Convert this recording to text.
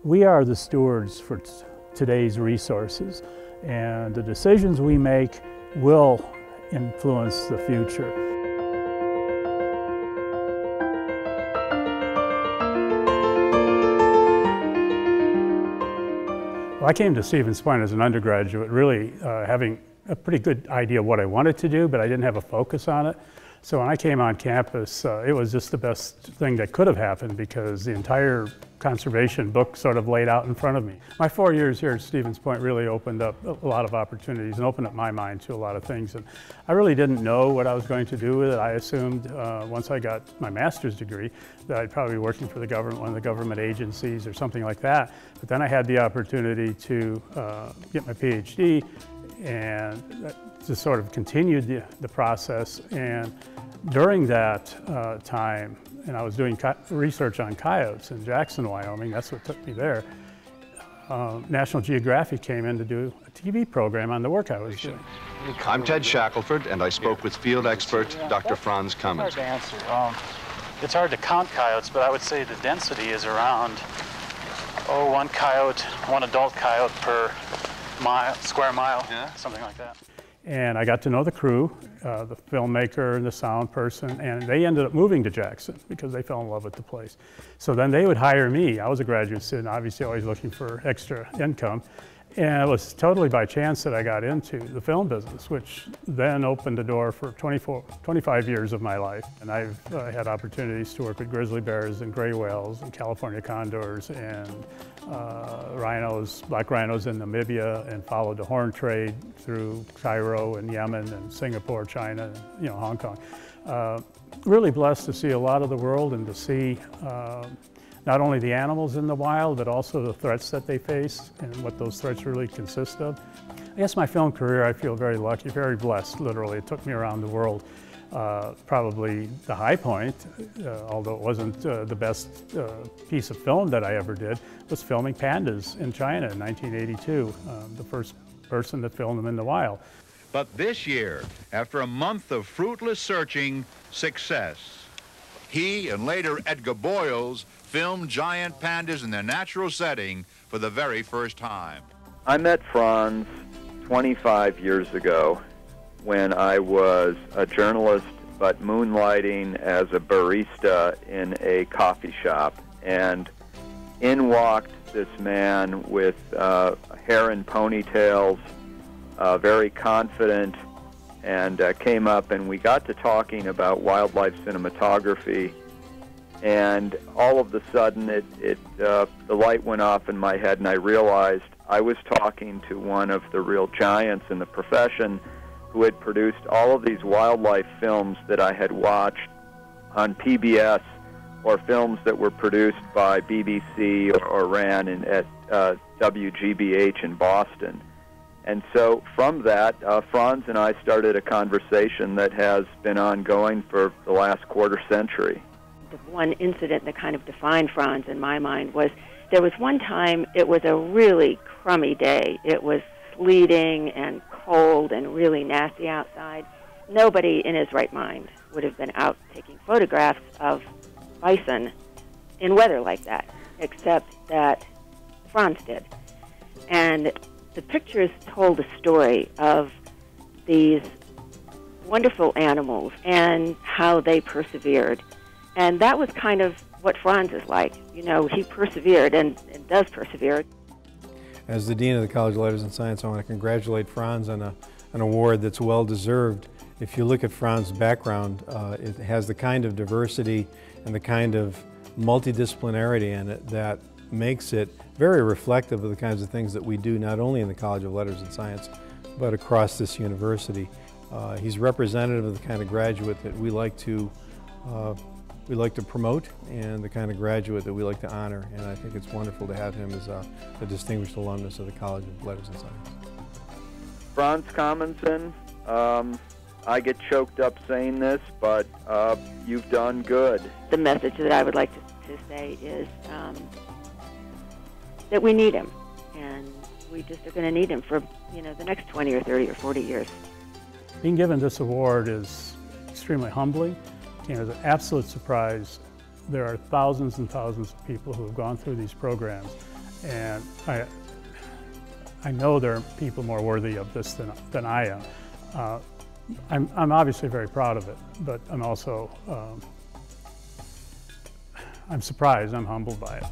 We are the stewards for today's resources, and the decisions we make will influence the future. Well, I came to Stevens Point as an undergraduate really having a pretty good idea of what I wanted to do, but I didn't have a focus on it. So when I came on campus, it was just the best thing that could have happened because the entire conservation book sort of laid out in front of me. My 4 years here at Stevens Point really opened up a lot of opportunities and opened up my mind to a lot of things. And I really didn't know what I was going to do with it. I assumed once I got my master's degree that I'd probably be working for the government, one of the government agencies or something like that. But then I had the opportunity to get my Ph.D. and just sort of continued the process. And during that time, and I was doing research on coyotes in Jackson, Wyoming, that's what took me there. National Geographic came in to do a TV program on the work I was doing. I'm Ted Shackelford, and I spoke with field expert Dr. Franz J. Hard to answer. It's hard to count coyotes, but I would say the density is around, one coyote, one adult coyote per square mile, something like that. And I got to know the crew, the filmmaker and the sound person, and they ended up moving to Jackson because they fell in love with the place. So then they would hire me. I was a graduate student, obviously always looking for extra income. And it was totally by chance that I got into the film business, which then opened the door for 25 years of my life. And I've had opportunities to work with grizzly bears and gray whales and California condors and rhinos, black rhinos in Namibia, and followed the horn trade through Cairo and Yemen and Singapore, China, and, Hong Kong. Really blessed to see a lot of the world and to see not only the animals in the wild, but also the threats that they face and what those threats really consist of. I guess my film career, I feel very lucky, very blessed, literally. It took me around the world. Probably the high point, although it wasn't the best piece of film that I ever did, was filming pandas in China in 1982, the first person that filmed them in the wild. But this year, after a month of fruitless searching, success. He and later Edgar Boyles filmed giant pandas in their natural setting for the very first time. I met Franz 25 years ago when I was a journalist but moonlighting as a barista in a coffee shop. And in walked this man with hair in ponytails, very confident, and came up and we got to talking about wildlife cinematography, and all of a sudden the light went off in my head and I realized I was talking to one of the real giants in the profession who had produced all of these wildlife films that I had watched on PBS or films that were produced by BBC or ran at WGBH in Boston. And so from that, Franz and I started a conversation that has been ongoing for the last quarter century. The one incident that kind of defined Franz in my mind was there was one time it was a really crummy day. It was sleeting and cold and really nasty outside. Nobody in his right mind would have been out taking photographs of bison in weather like that, except that Franz did. And the pictures told a story of these wonderful animals and how they persevered. And that was kind of what Franz is like. He persevered and does persevere. As the Dean of the College of Letters and Science, I want to congratulate Franz on an award that's well-deserved. If you look at Franz's background, it has the kind of diversity and the kind of multidisciplinarity in it that makes it very reflective of the kinds of things that we do not only in the College of Letters and Science, but across this university. He's representative of the kind of graduate that we like to promote and the kind of graduate that we like to honor, and I think it's wonderful to have him as a distinguished alumnus of the College of Letters and Science. Franz Camenzind, I get choked up saying this, but you've done good. The message that I would like to say is that we need him, and we just are going to need him for the next 20 or 30 or 40 years. Being given this award is extremely humbling. It's an absolute surprise. There are thousands and thousands of people who have gone through these programs, And I know there are people more worthy of this than I am. I'm obviously very proud of it, but I'm also, I'm surprised, I'm humbled by it.